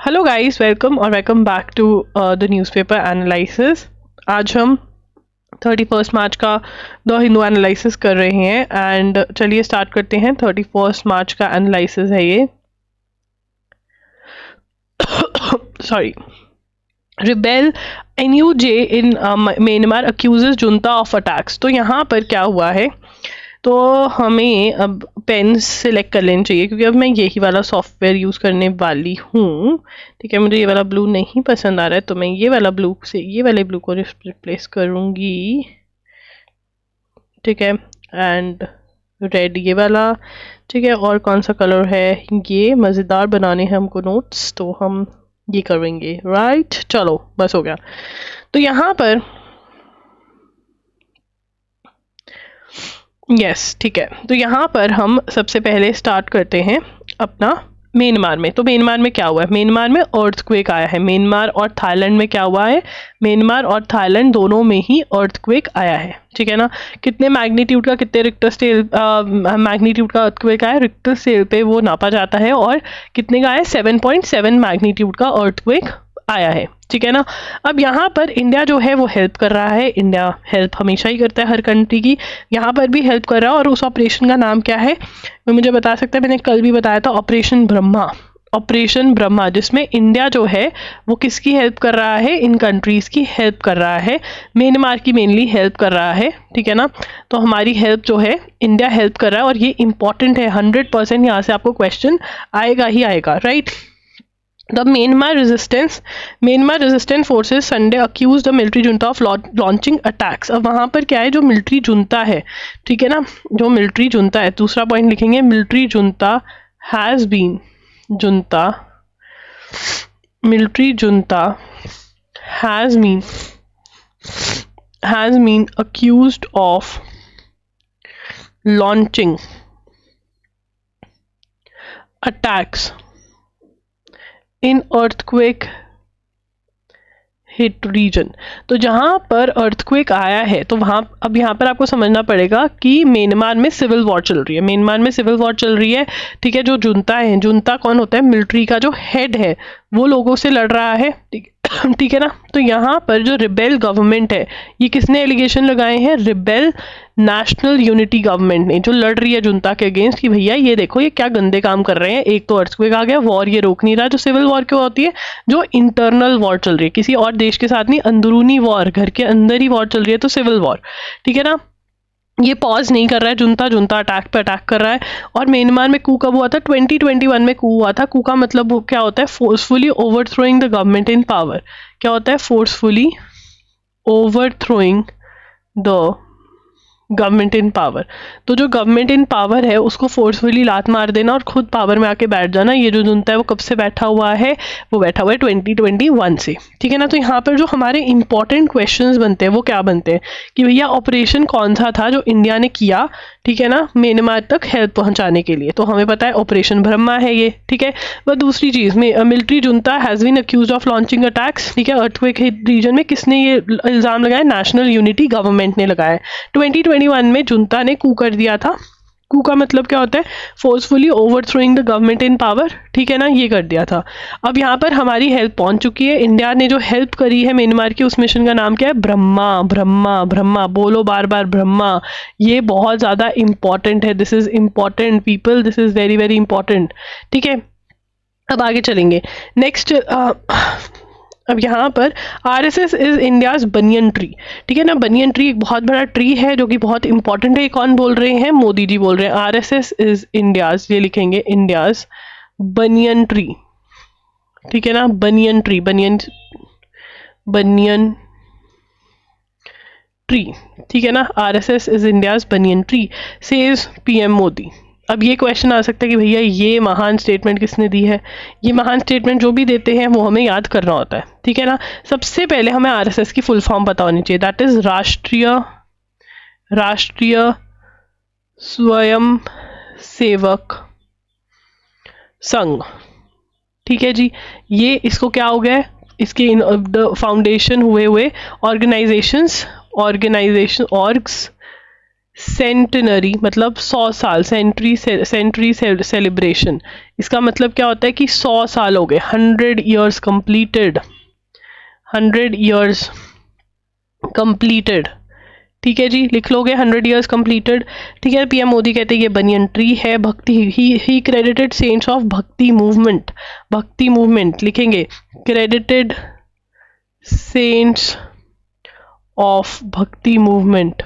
Hello guys, welcome back to the newspaper analysis. आज हम 31 मार्च का द हिंदू एनालिसिस कर रहे हैं एंड चलिए स्टार्ट करते हैं। 31 मार्च का एनालिसिस है ये। Sorry. Rebel NUJ in Myanmar accuses junta of attacks. तो यहाँ पर क्या हुआ है, तो हमें अब पेन सिलेक्ट कर लेनी चाहिए क्योंकि अब मैं यही वाला सॉफ्टवेयर यूज़ करने वाली हूँ। ठीक है, मुझे ये वाला ब्लू नहीं पसंद आ रहा है तो मैं ये वाला ब्लू से ये वाले ब्लू को रिप्लेस करूँगी। ठीक है, एंड रेड ये वाला। ठीक है, और कौन सा कलर है ये, मज़ेदार बनाने हैं हमको नोट्स तो हम ये करेंगे। राइट, चलो बस हो गया। तो यहाँ पर यस ठीक है, तो यहाँ पर हम सबसे पहले स्टार्ट करते हैं अपना म्यांमार में। तो म्यांमार में क्या हुआ है, म्यांमार में अर्थक्वेक आया है। म्यांमार और थाईलैंड में क्या हुआ है, म्यांमार और थाईलैंड दोनों में ही अर्थक्वेक आया है। ठीक है ना, कितने मैग्नीट्यूड का, कितने रिक्टर स्केल मैग्नीट्यूड का अर्थक्वेक आया, रिक्टर स्केल पे वो नापा जाता है और कितने का है, 7.7 मैग्नीट्यूड का अर्थक्वेक आया है। ठीक है ना, अब यहाँ पर इंडिया जो है वो हेल्प कर रहा है। इंडिया हेल्प हमेशा ही करता है हर कंट्री की, यहाँ पर भी हेल्प कर रहा है। और उस ऑपरेशन का नाम क्या है वो मुझे बता सकता है, मैंने कल भी बताया था, ऑपरेशन ब्रह्मा। ऑपरेशन ब्रह्मा, जिसमें इंडिया जो है वो किसकी हेल्प कर रहा है, इन कंट्रीज़ की हेल्प कर रहा है। म्यांमार की मेनली हेल्प कर रहा है। ठीक है ना, तो हमारी हेल्प जो है इंडिया हेल्प कर रहा है और ये इंपॉर्टेंट है। 100% यहाँ से आपको क्वेश्चन आएगा ही आएगा। Right, The Myanmar resistant forces Sunday accused the military junta of launching attacks। अब वहाँ पर क्या है, जो मिलिट्री जुंता है, ठीक है ना, जो मिलिट्री जुंता है, दूसरा पॉइंट लिखेंगे, military junta has been, military junta has been accused of launching attacks in earthquake hit region. तो जहाँ पर अर्थक्वेक आया है तो वहाँ अब यहाँ पर आपको समझना पड़ेगा कि म्यांमार में सिविल वॉर चल रही है। म्यांमार में सिविल वॉर चल रही है। ठीक है, जो जुंता है, जुंता कौन होता है, मिलिट्री का जो हेड है वो लोगों से लड़ रहा है। ठीक है ना, तो यहाँ पर जो रिबेल गवर्नमेंट है, ये किसने एलिगेशन लगाए हैं, रिबेल नेशनल यूनिटी गवर्नमेंट ने, जो लड़ रही है जुंता के अगेंस्ट कि भैया ये देखो ये क्या गंदे काम कर रहे हैं। एक तो अर्थक्वेक आ गया, वॉर ये रोक नहीं रहा। जो सिविल वॉर क्यों होती है, जो इंटरनल वॉर चल रही है, किसी और देश के साथ नहीं, अंदरूनी वॉर, घर के अंदर ही वॉर चल रही है, तो सिविल वॉर। ठीक है ना, ये पॉज नहीं कर रहा है, जुंता अटैक पे अटैक कर रहा है। और म्यांमार में कू कब हुआ था, 2021 में कू हुआ था। कू का मतलब क्या होता है, forcefully ओवरथ्रोइंग the government in power. क्या होता है, forcefully ओवरथ्रोइंग the government in power. तो जो गवर्नमेंट इन पावर है उसको फोर्सफुली लात मार देना और खुद पावर में आके बैठ जाना। ये जो जुंता है वो कब से बैठा हुआ है, वो बैठा हुआ है 2021 से। ठीक है ना, तो यहाँ पर जो हमारे इंपॉर्टेंट क्वेश्चंस बनते हैं वो क्या बनते हैं कि भैया ऑपरेशन कौन सा था जो इंडिया ने किया, ठीक है ना, म्यांमार तक हेल्प पहुंचाने के लिए। तो हमें पता है ऑपरेशन ब्रह्मा है ये। ठीक है, वह दूसरी चीज़ में military junta has been accused of launching attacks. ठीक है, अर्थक्वेक रीजन में किसने ये इल्ज़ाम लगाया, नेशनल यूनिटी गवर्नमेंट ने लगाया। 2021 में जुंता ने कू कर दिया था। कू का मतलब क्या होता है, forcefully ओवरथ्रोइंग the government in power. ठीक है ना, ये कर दिया था। अब यहाँ पर हमारी हेल्प पहुंच चुकी है। इंडिया ने जो हेल्प करी है म्यांमार की, उस मिशन का नाम क्या है, ब्रह्मा। ब्रह्मा ब्रह्मा बोलो बार बार, ब्रह्मा। ये बहुत ज़्यादा इंपॉर्टेंट है। This is important people, this is very very important. ठीक है, अब आगे चलेंगे। नेक्स्ट, अब यहाँ पर RSS is India's banyan tree. ठीक है ना, बनियन ट्री एक बहुत बड़ा ट्री है जो कि बहुत इंपॉर्टेंट है। कौन बोल रहे हैं, मोदी जी बोल रहे हैं। RSS इज इंडियाज, ये लिखेंगे इंडियाज बनियन ट्री। ठीक है ना, बनियन ट्री, बनियन ट्री। ठीक है ना, RSS is India's banyan tree, says PM Modi. अब ये क्वेश्चन आ सकता है कि भैया ये महान स्टेटमेंट किसने दी है। ये महान स्टेटमेंट जो भी देते हैं वो हमें याद करना होता है। ठीक है ना, सबसे पहले हमें RSS की फुल फॉर्म पता होनी चाहिए, दैट इज राष्ट्रीय स्वयं सेवक संघ। ठीक है जी, ये इसको क्या हो गया है, इसके फाउंडेशन हुए ऑर्गेनाइजेशन ऑर्ग्स सेंटनरी मतलब 100 साल, सेंट्री सेलिब्रेशन, इसका मतलब क्या होता है कि 100 साल हो गए, 100 ईयर्स कंप्लीटेड, 100 ईयर्स कंप्लीटेड। ठीक है जी, लिख लोगे 100 ईयर्स कंप्लीटेड। ठीक है, पीएम मोदी कहते हैं ये बनियन ट्री है। भक्ति, ही credited saints of bhakti movement, bhakti movement लिखेंगे, credited saints of bhakti movement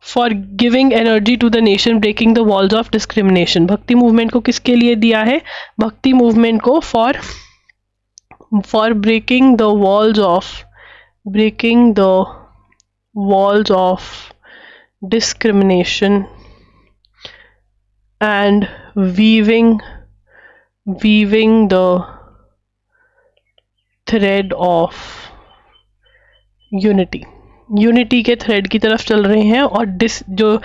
for giving energy to the nation, breaking the walls of discrimination. Bhakti movement को किसके लिए दिया है? भक्ति मूवमेंट को for breaking the walls of discrimination and weaving the thread of unity के thread की तरफ चल रहे हैं और जो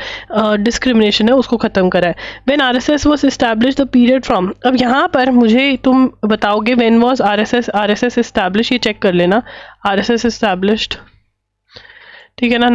डिस्क्रिमिनेशन है उसको ख़त्म करा है। When RSS was established the period from, अब यहाँ पर मुझे तुम बताओगे व्हेन वाज आरएसएस एस्टैब्लिश, ये चेक कर लेना। आरएसएस एस्टैब्लिश्ड, ठीक है ना,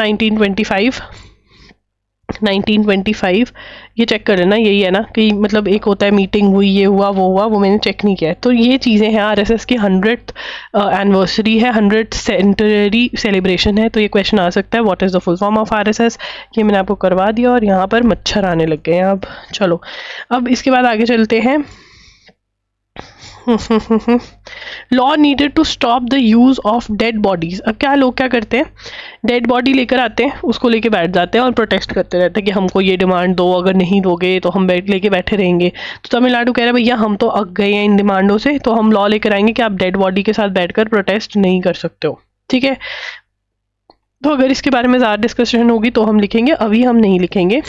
1925 ये चेक कर लेना, यही है ना कि मतलब एक होता है मीटिंग हुई, ये हुआ वो हुआ, वो मैंने चेक नहीं किया है। तो ये चीज़ें हैं, आरएसएस की 100th एनिवर्सरी है, 100th सेंचुरी सेलिब्रेशन है। तो ये क्वेश्चन आ सकता है, what is the full form of RSS, ये मैंने आपको करवा दिया। और यहाँ पर मच्छर आने लग गए हैं अब। चलो अब इसके बाद आगे चलते हैं। Law needed to stop the use of dead bodies. अब क्या लोग क्या करते हैं, डेड बॉडी लेकर आते हैं, उसको लेके बैठ जाते हैं और प्रोटेस्ट करते रहते हैं कि हमको ये डिमांड दो, अगर नहीं दोगे तो हम लेके बैठे रहेंगे। तो तमिलनाडु कह रहा है भैया हम तो अग गए हैं इन डिमांडों से, तो हम लॉ लेकर आएंगे कि आप डेड बॉडी के साथ बैठकर प्रोटेस्ट नहीं कर सकते हो। ठीक है, तो अगर इसके बारे में ज़्यादा डिस्कशन होगी तो हम लिखेंगे, अभी हम नहीं लिखेंगे।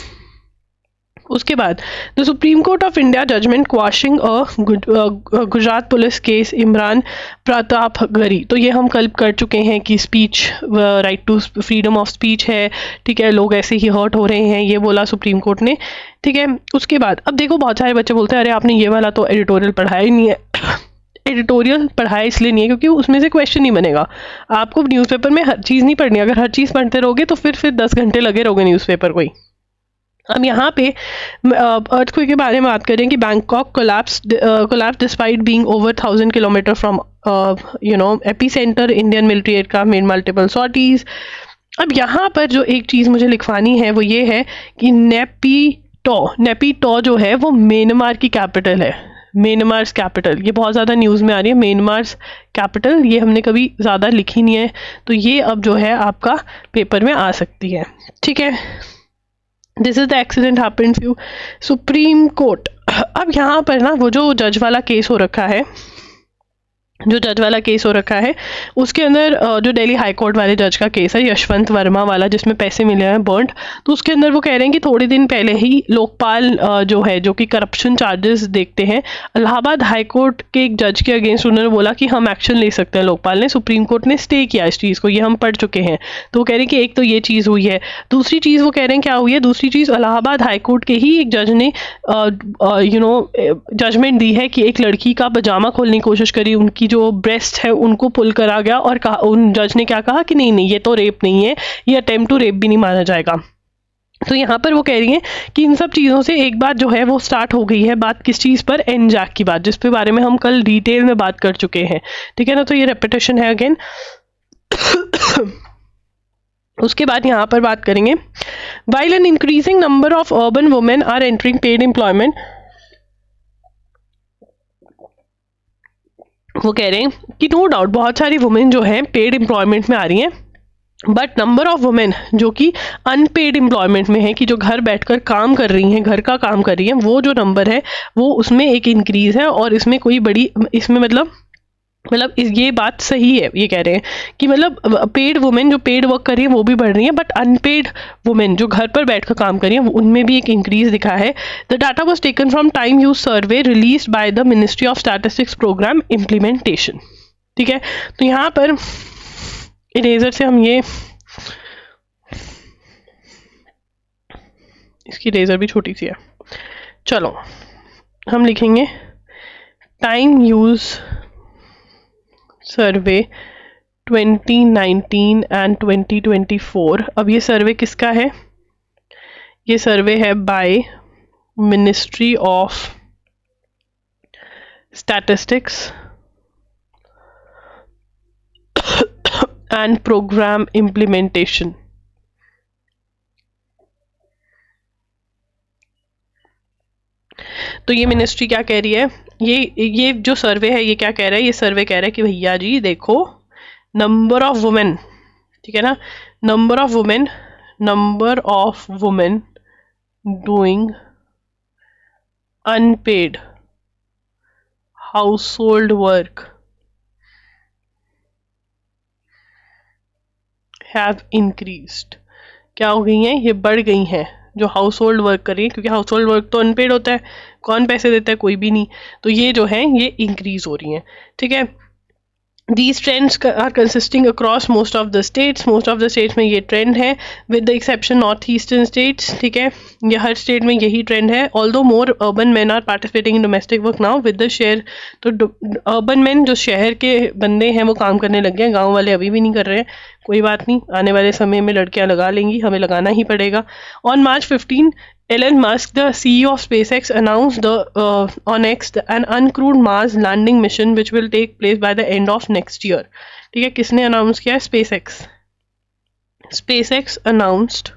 उसके बाद the Supreme Court of India judgment quashing Gujarat police case Imran Pratapgarhi. तो ये हम कल कर चुके हैं कि speech, right to freedom of speech है, ठीक है, लोग ऐसे ही हर्ट हो रहे हैं, ये बोला सुप्रीम कोर्ट ने। ठीक है, उसके बाद अब देखो बहुत सारे बच्चे बोलते हैं अरे आपने ये वाला तो एडिटोरियल पढ़ाया ही नहीं है। एडिटोरियल पढ़ाया इसलिए नहीं है क्योंकि उसमें से क्वेश्चन नहीं बनेगा। आपको न्यूज़पेपर में हर चीज़ नहीं पढ़नी, अगर हर चीज़ पढ़ते रहोगे तो फिर 10 घंटे लगे रहोगे न्यूज़पेपर को ही। अब यहाँ पे अर्थक्वेक के बारे में बात करें कि Bangkok collapse despite being over 1000 kilometre from AP centre, Indian military aircraft made multiple sorties. अब यहाँ पर जो एक चीज़ मुझे लिखवानी है वो ये है कि नेपीटॉ जो है वो म्यांमार की कैपिटल है, म्यांमार्स कैपिटल। ये बहुत ज़्यादा न्यूज़ में आ रही है, म्यांमार्स कैपिटल, ये हमने कभी ज़्यादा लिखी नहीं है, तो ये अब जो है आपका पेपर में आ सकती है। ठीक है, this is the accident happened few supreme court. अब यहाँ पर ना वो जो जज वाला केस हो रखा है, उसके अंदर जो दिल्ली हाई कोर्ट वाले जज का केस है, यशवंत वर्मा वाला, जिसमें पैसे मिले हैं बर्न्ड, तो उसके अंदर वो कह रहे हैं कि थोड़े दिन पहले ही लोकपाल जो है, जो कि करप्शन चार्जेस देखते हैं, इलाहाबाद हाई कोर्ट के एक जज के अगेंस्ट उन्होंने बोला कि हम एक्शन ले सकते हैं। लोकपाल ने, सुप्रीम कोर्ट ने स्टे किया इस चीज़ को, ये हम पढ़ चुके हैं। तो वो कह रहे हैं कि एक तो ये चीज़ हुई है, दूसरी चीज़ वो कह रहे हैं क्या हुई है, दूसरी चीज़ इलाहाबाद हाई कोर्ट के ही एक जज ने जजमेंट दी है कि एक लड़की का पजामा खोलने की कोशिश करी, उनकी जो ब्रेस्ट है उनको पुल करा गया और कहा, उन जज ने क्या कहा कि नहीं ये तो रेप नहीं है, ये अटेम्प्ट टू रेप भी नहीं माना जाएगा। तो यहाँ पर वो कह रही हैं कि इन सब चीज़ों से एक बात जो है वो स्टार्ट हो गई है, बात किस चीज़ पर, एनजैक की बात, जिस पे बारे में हम कल डिटेल में बात कर चुके हैं। ठीक है ना, तो ये रेपिटेशन है अगेन। उसके बाद यहाँ पर बात करेंगे, while an increasing number of urban women are entering paid employment, वो कह रहे हैं कि नो डाउट बहुत सारी वुमेन जो हैं पेड एम्प्लॉयमेंट में आ रही हैं, बट नंबर ऑफ वुमेन जो कि अनपेड एम्प्लॉयमेंट में है, कि जो घर बैठकर काम कर रही हैं, घर का काम कर रही हैं, वो जो नंबर है वो उसमें एक इंक्रीज है। और इसमें कोई बड़ी, इसमें मतलब ये बात सही है, ये कह रहे हैं कि मतलब पेड वुमेन जो पेड वर्क कर रही है वो भी बढ़ रही है, बट अनपेड वुमेन जो घर पर बैठकर काम कर रही है उनमें भी एक इंक्रीज दिखा है। The data was taken from time use survey released by the ministry of statistics programme implementation. ठीक है, तो यहाँ पर इरेजर से हम ये, इसकी इरेजर भी छोटी सी है, चलो हम लिखेंगे टाइम यूज सर्वे 2019 एंड 2024। अब ये सर्वे किसका है? ये सर्वे है by ministry of statistics and programme implementation. तो ये मिनिस्ट्री क्या कह रही है? ये जो सर्वे है ये क्या कह रहा है? ये सर्वे कह रहा है कि भैया जी देखो, नंबर ऑफ वुमेन, ठीक है ना, number of women doing unpaid household work have increased. क्या हो गई हैं? ये बढ़ गई हैं, जो हाउस होल्ड वर्क कर रही है, क्योंकि हाउस होल्ड वर्क तो अनपेड होता है, कौन पैसे देता है? कोई भी नहीं। तो ये जो है ये इंक्रीज हो रही हैं, ठीक है। These trends are consisting across most of the states में ये ट्रेंड है, with the exception north eastern states, ठीक है, ये हर स्टेट में यही ट्रेंड है। although more urban men are participating in domestic work now with the share, तो अर्बन मैन जो शहर के बंदे हैं वो काम करने लग गए हैं, गाँव वाले अभी भी नहीं कर रहे हैं। कोई बात नहीं, आने वाले समय में लड़कियां लगा लेंगी, हमें लगाना ही पड़ेगा। On March 15, Elon Musk, the CEO of SpaceX, announced on X an uncrewed Mars landing mission which will take place by the end of next year। ठीक है, किसने अनाउंस किया? SpaceX। SpaceX announced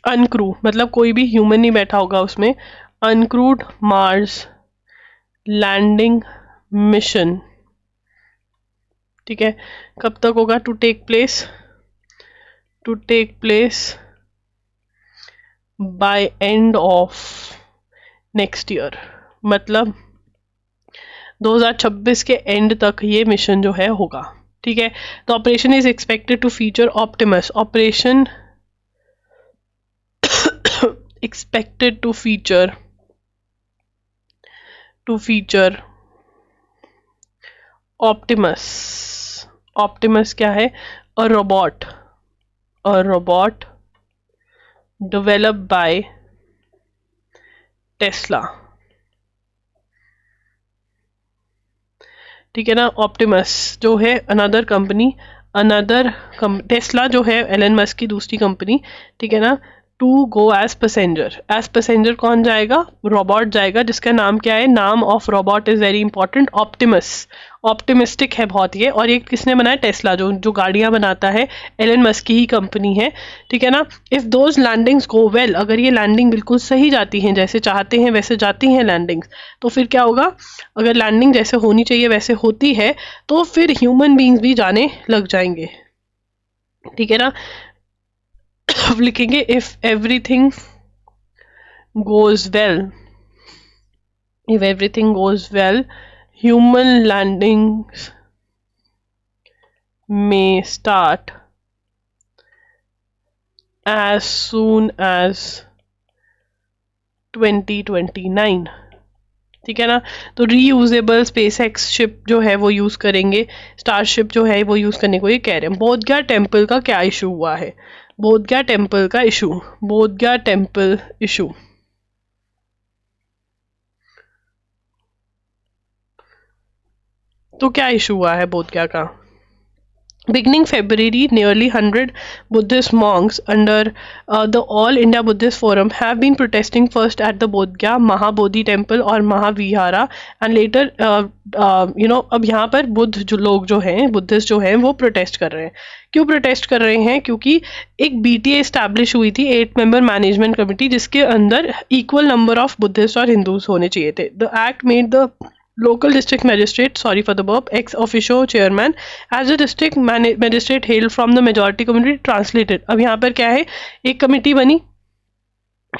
uncrew, मतलब कोई भी human नहीं बैठा होगा उसमें, uncrewed Mars landing mission, ठीक है। कब तक होगा? To take place by end of next year, मतलब 2026 के एंड तक ये मिशन जो है होगा, ठीक है। तो operation is expected to feature Optimus, operation expected to feature Optimus क्या है? A robot developed by Tesla, ठीक है ना। ऑप्टिमस जो है टेस्ला जो है एलन मस्क की दूसरी कंपनी, ठीक है ना। टू गो एज पैसेंजर कौन जाएगा? रोबोट जाएगा, जिसका नाम क्या है? नाम of robot is very important, optimistic है बहुत ये। और ये किसने बनाया? टेस्ला, जो गाड़ियां बनाता है, एलन मस्क की ही कंपनी है, ठीक है ना। If those landings go well, अगर ये लैंडिंग बिल्कुल सही जाती हैं, जैसे चाहते हैं वैसे जाती हैं लैंडिंग्स, तो फिर क्या होगा? अगर लैंडिंग जैसे होनी चाहिए वैसे होती है तो फिर ह्यूमन बींग्स भी जाने लग जाएंगे, ठीक है ना। लिखेंगे if everything goes well human landings may start as soon as 2029, ठीक है ना। तो रीयूजेबल स्पेसएक्स शिप जो है वो यूज करेंगे, स्टारशिप जो है वो यूज करने को ये कह रहे हैं। बोधगया टेम्पल का क्या इशू हुआ है? बोधगया टेम्पल इशू, तो क्या इशू हुआ है बोधगया का? Beginning February, nearly 100 Buddhist monks under the All India Buddhist Forum have been protesting first at the Bodh Gaya Mahabodhi Temple और Mahavihara and later अब यहाँ पर बुद्धिस्ट जो हैं वो प्रोटेस्ट कर रहे हैं। क्यों प्रोटेस्ट कर रहे हैं? क्योंकि एक BTA इस्टेब्लिश हुई थी, 8 मेंबर मैनेजमेंट कमेटी, जिसके अंदर इक्वल नंबर ऑफ बुद्धिस्ट और हिंदूज होने चाहिए थे। The act made the local district magistrate, sorry for the burp, ex officio chairman as a district magistrate hailed from the majority community translated। अब यहाँ पर क्या है? एक कमेटी बनी,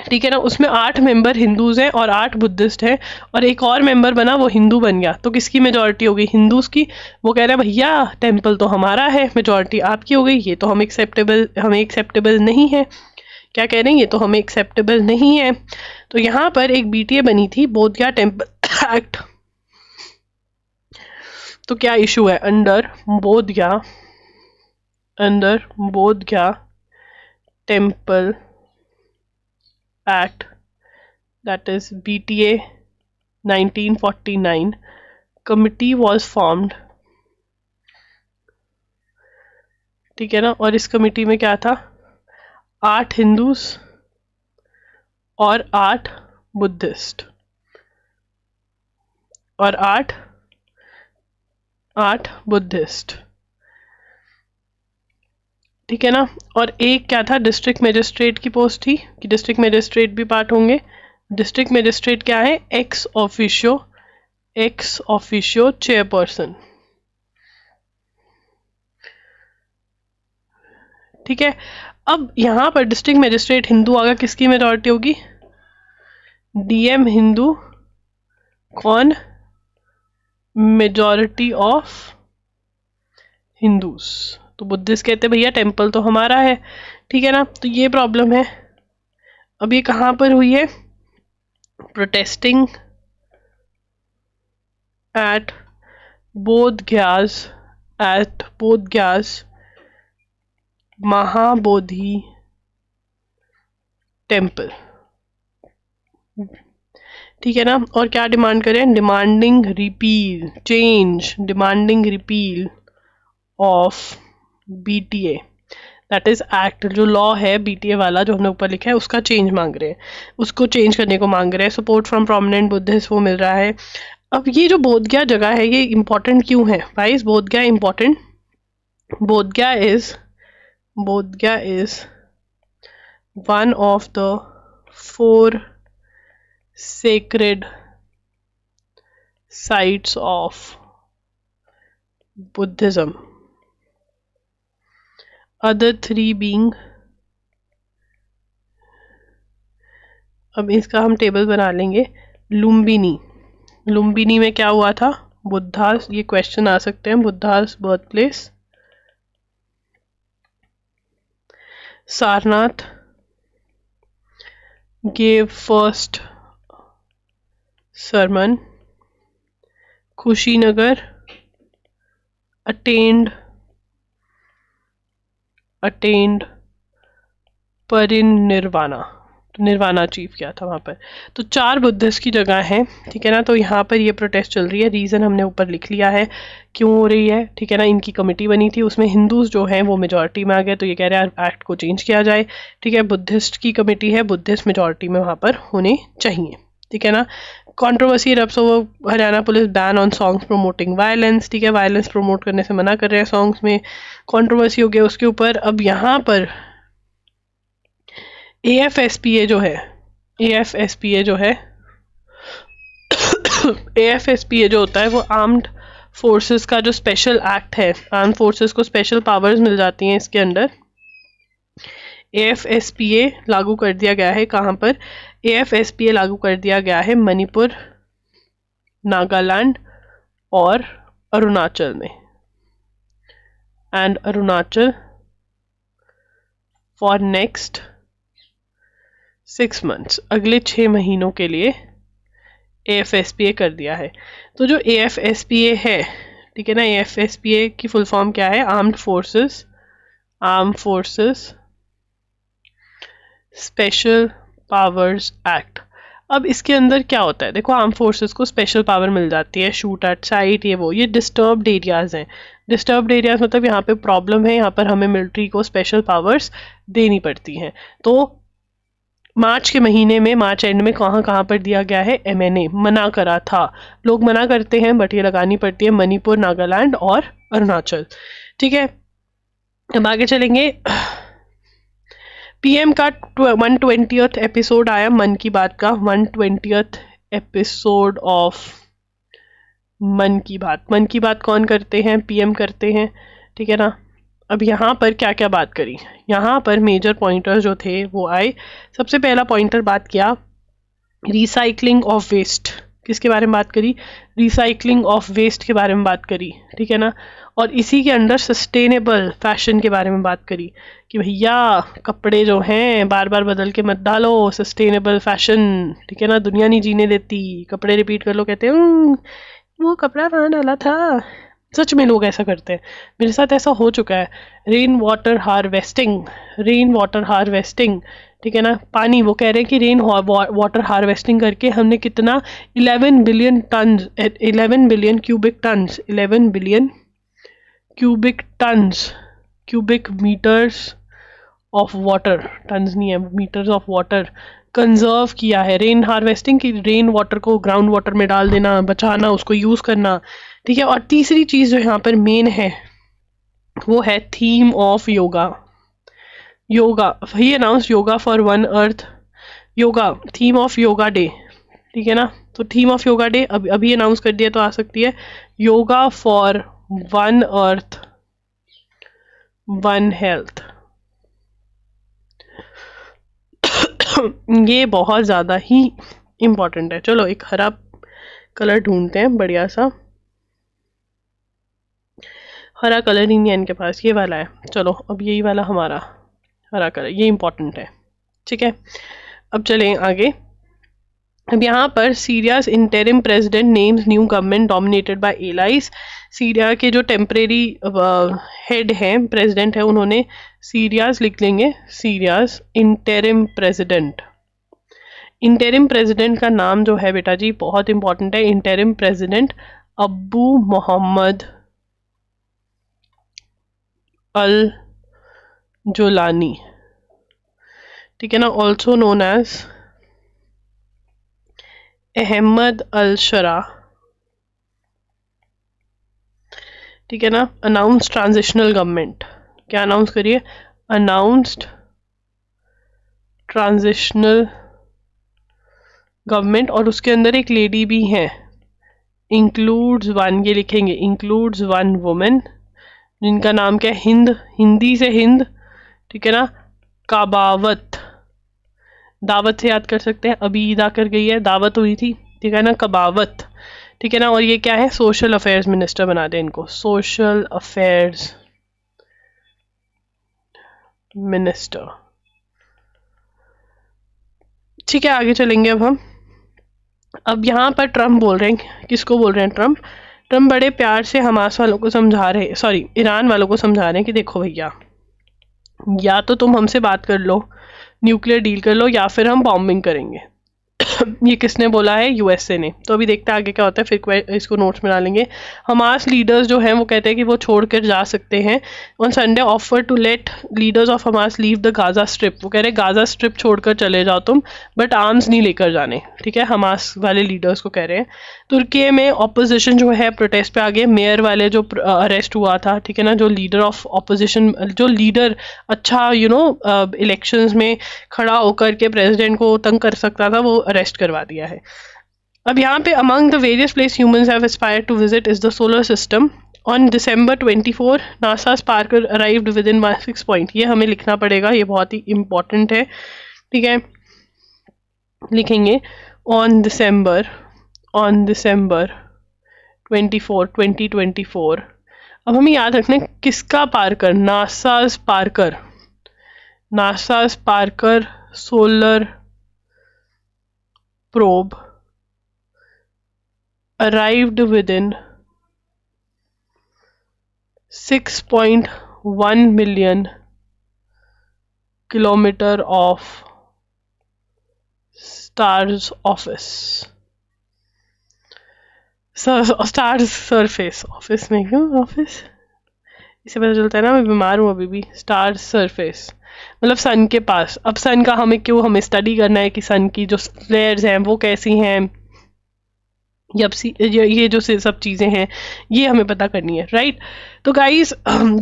ठीक है ना, उसमें 8 मेंबर हिंदूज हैं और 8 बुद्धिस्ट हैं, और एक और मेंबर बना वो हिंदू बन गया। तो किसकी मेजॉरिटी हो गई? हिंदूज की। वो कह रहे हैं भैया टेम्पल तो हमारा है, मेजॉरिटी आपकी हो गई, ये तो हमें एक्सेप्टेबल नहीं है। क्या कह रहे हैं? ये तो हमें एक्सेप्टेबल नहीं है। तो यहाँ पर एक BTA बनी थी, बोधगया टेम्पल एक्ट। तो क्या इशू है? Under Bodhgaya temple act, that is BTA 1949, committee was formed ठीक है ना। और इस कमेटी में क्या था, 8 हिंदूज और 8 बुद्धिस्ट और 8 बुद्धिस्ट, ठीक है ना। और एक क्या था, डिस्ट्रिक्ट मजिस्ट्रेट की पोस्ट थी कि डिस्ट्रिक्ट मजिस्ट्रेट भी पार्ट होंगे। डिस्ट्रिक्ट मजिस्ट्रेट क्या है, एक्स ऑफिशियो चेयरपर्सन, ठीक है। अब यहां पर डिस्ट्रिक्ट मजिस्ट्रेट हिंदू आगा, किसकी मेजॉरिटी होगी, डीएम हिंदू, कौन, मेजॉरिटी ऑफ हिंदूज। तो बुद्धिस्ट कहते भैया टेम्पल तो हमारा है, ठीक है ना। तो ये प्रॉब्लम है। अब ये कहां पर हुई है, प्रोटेस्टिंग एट बोध गयास महाबोधि टेम्पल, ठीक है ना। और क्या डिमांड करें, demanding repeal of BTA, that is act, जो लॉ है बीटीए वाला जो हमने ऊपर लिखा है उसका चेंज मांग रहे हैं, उसको चेंज करने को मांग रहे हैं। सपोर्ट फ्रॉम प्रोमिनेंट बुद्धिस्ट वो मिल रहा है। अब ये जो बोधगया जगह है ये इंपॉर्टेंट क्यों है, why is Bodhgaya important, Bodhgaya is one of the 4 sacred sites of Buddhism, other 3 being, अब इसका हम टेबल बना लेंगे। लुम्बिनी में क्या हुआ था, बुद्धास, ये क्वेश्चन आ सकते हैं, Buddhas birth place. Sarnath gave first sermon, Kushinagar attained परिनिर्वाणा, तो निर्वाणा अचीव किया था वहां पर। तो 4 बुद्धिस्ट की जगह है, ठीक है ना। तो यहाँ पर ये प्रोटेस्ट चल रही है, रीजन हमने ऊपर लिख लिया है क्यों हो रही है, ठीक है ना। इनकी कमेटी बनी थी, उसमें हिंदूज जो हैं वो मेजॉरिटी में आ गए, तो ये कह रहे हैं एक्ट को चेंज किया जाए, ठीक है। बुद्धिस्ट की कमेटी है, बुद्धिस्ट मेजॉरिटी में वहां पर होने चाहिए, ठीक है ना। Controversy erupts over Haryana police ban on songs promoting violence, ठीक है, वायलेंस प्रमोट करने से मना कर रहे हैं सॉन्ग्स में, कंट्रोवर्सी हो गया उसके ऊपर। अब यहाँ पर AFSPA जो है AFSPA जो होता है वो आर्म्ड फोर्सेस का जो स्पेशल एक्ट है, आर्म्ड फोर्सेस को स्पेशल पावर्स मिल जाती हैं इसके अंदर। AFSPA लागू कर दिया गया है कहाँ पर, AFSPA लागू कर दिया गया है मणिपुर, नागालैंड और अरुणाचल में, and Arunachal for next 6 months, अगले 6 महीनों के लिए AFSPA कर दिया है। तो जो AFSPA है, ठीक है ना, AFSPA की फुल फॉर्म क्या है, armed forces special powers act. अब इसके अंदर क्या होता है, देखो आर्म फोर्सेस को स्पेशल पावर मिल जाती है, शूट एट साइट, ये डिस्टर्ब्ड एरियाज हैं। डिस्टर्ब्ड एरियाज मतलब यहाँ पे प्रॉब्लम है, यहाँ पर हमें मिलिट्री को स्पेशल पावर्स देनी पड़ती हैं। तो मार्च के महीने में, मार्च एंड में कहाँ पर दिया गया है, MNA मना करा था। लोग मना करते हैं बट ये लगानी पड़ती है, मणिपुर, नागालैंड और अरुणाचल, ठीक है। अब आगे चलेंगे। PM का 120th एपिसोड आया, मन की बात का 120th एपिसोड ऑफ मन की बात। मन की बात कौन करते हैं, PM करते हैं, ठीक है ना। अब यहाँ पर क्या क्या बात करी, यहाँ पर मेजर पॉइंटर्स जो थे वो आए। सबसे पहला पॉइंटर बात किया रिसाइकलिंग ऑफ वेस्ट, किसके बारे में बात करी, रिसाइकलिंग ऑफ वेस्ट के बारे में बात करी, ठीक है ना। और इसी के अंदर सस्टेनेबल फैशन के बारे में बात करी कि भैया कपड़े जो हैं बार बार बदल के मत डालो, सस्टेनेबल फैशन, ठीक है ना, दुनिया नहीं जीने देती। कपड़े रिपीट कर लो, कहते हैं वो कपड़ा कहाँ डाला था। सच में लोग ऐसा करते हैं, मेरे साथ ऐसा हो चुका है। रेन वाटर हार्वेस्टिंग, ठीक है ना, पानी, वो कह रहे हैं कि रेन वाटर हार्वेस्टिंग करके हमने कितना 11 billion cubic cubic metres of water, tons नहीं है, मीटर्स ऑफ वाटर कंजर्व किया है। रेन हार्वेस्टिंग की, रेन वाटर को ग्राउंड वाटर में डाल देना, बचाना, उसको यूज करना, ठीक है। और तीसरी चीज जो यहाँ पर मेन है वो है theme of yoga. Yoga, he announce yoga for one earth, yoga theme of yoga day, ठीक है ना। तो थीम ऑफ योगा डे अभी अनाउंस कर दिया तो आ सकती है yoga for one earth one health. ये बहुत ज़्यादा ही इम्पोर्टेंट है। चलो एक हरा कलर ढूंढते हैं, बढ़िया सा हरा कलर ही नहीं है इनके पास, ये वाला है। चलो अब यही वाला हमारा हरा कलर, ये इम्पोर्टेंट है, ठीक है। अब चलें आगे। अब यहाँ पर Syria's interim president names new government dominated by allies. Syria के जो टेम्परेरी हेड हैं, प्रेसिडेंट है, उन्होंने सीरियाज लिख लेंगे, सीरियाज इंटरिम प्रेसिडेंट। इंटरिम प्रेसिडेंट का नाम जो है बेटा जी बहुत इंपॉर्टेंट है, इंटरिम प्रेसिडेंट अब्बू मोहम्मद अल जुलानी, ठीक है ना, ऑल्सो नोन एज अहमद अल शरा, ठीक है ना। अनाउंस ट्रांजिशनल गवर्नमेंट, क्या अनाउंस करिए, अनाउंस्ड ट्रांजिशनल गवर्नमेंट। और उसके अंदर एक लेडी भी है, इंक्लूड्स वन, ये लिखेंगे इंक्लूड्स वन वुमेन, जिनका नाम क्या है, हिंद, हिंदी से हिंद, ठीक है ना। कबावत, दावत से याद कर सकते हैं, अभी ईद आकर गई है, दावत हुई थी, ठीक है ना, कबावत, ठीक है ना। और ये क्या है, सोशल अफेयर्स मिनिस्टर बना दें इनको, सोशल अफेयर्स मिनिस्टर, ठीक है। आगे चलेंगे अब हम। अब यहाँ पर ट्रम्प बोल रहे हैं, किसको बोल रहे हैं, ट्रम्प। ट्रम्प बड़े प्यार से हमास वालों को समझा रहे, सॉरी ईरान वालों को समझा रहे हैं कि देखो भैया, या तो तुम हमसे बात कर लो, न्यूक्लियर डील कर लो, या फिर हम बॉम्बिंग करेंगे। ये किसने बोला है, यूएसए ने। तो अभी देखते हैं आगे क्या होता है, फिर इसको नोट्स में डालेंगे। हमास लीडर्स जो हैं वो कहते हैं कि वो छोड़कर जा सकते हैं। On Sunday offer to let leaders of Hamas leave the Gaza strip, वो कह रहे हैं गाजा स्ट्रिप छोड़कर चले जाओ तुम, बट आर्म्स नहीं लेकर जाने, ठीक है, हमास वाले लीडर्स को कह रहे हैं। तुर्की में ऑपोजिशन जो है प्रोटेस्ट पे आ गए, मेयर वाले जो अरेस्ट हुआ था, ठीक है ना, जो लीडर ऑफ ऑपोजिशन, जो लीडर अच्छा इलेक्शंस में खड़ा होकर के प्रेसिडेंट को तंग कर सकता था, वो अरेस्ट करवा दिया है। अब यहाँ पे among the various place humans have aspired to visit is the solar system. On December 24 NASA Parker arrived within 6 point, ये हमें लिखना पड़ेगा, ये बहुत ही इम्पोर्टेंट है, ठीक है। लिखेंगे ऑन December 24 2024। अब हमें याद रखना है किसका Parker, NASA Parker, NASA Parker solar probe arrived within 6.1 million kilometer of star's office, star's surface, office में क्यों ऑफिस, इससे पता चलता है ना मैं बीमार हूँ अभी भी। स्टार सरफेस मतलब सन के पास। अब सन का हमें स्टडी करना है कि सन की जो फ्लेयर्स हैं वो कैसी हैं, ये जो सब चीज़ें हैं ये हमें पता करनी है, राइट। तो गाइस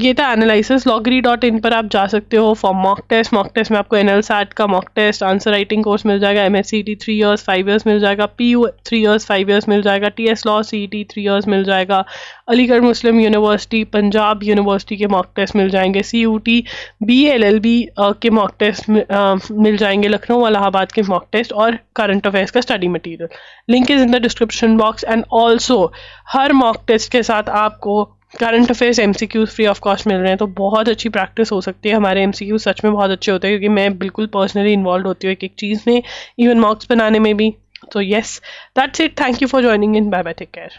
ये था एनालिसिस। loggery.in पर आप जा सकते हो for mock test. Mock test में आपको NLSAT का mock test, answer writing course मिल जाएगा, MSCT 3 years 5 years मिल जाएगा, PU 3 years 5 years मिल जाएगा, TS लॉ CET 3 years मिल जाएगा, Aligarh Muslim University, Punjab University के मॉक टेस्ट मिल जाएंगे, CUT BLLB के मॉक टेस्ट मिल जाएंगे, लखनऊ इलाहाबाद के मॉक टेस्ट और करंट अफेयर्स का study material. Link is in the description box. And also हर मॉक टेस्ट के साथ आपको current affairs MCQs free of cost मिल रहे हैं, तो बहुत अच्छी प्रैक्टिस हो सकती है। हमारे MCQs सच में बहुत अच्छे होते हैं क्योंकि मैं बिल्कुल पर्सनली इन्वॉल्व होती हूँ एक एक चीज़ में, इवन मॉक्स बनाने में भी। तो yes, that's it, thank you for joining in, bye bye, take care.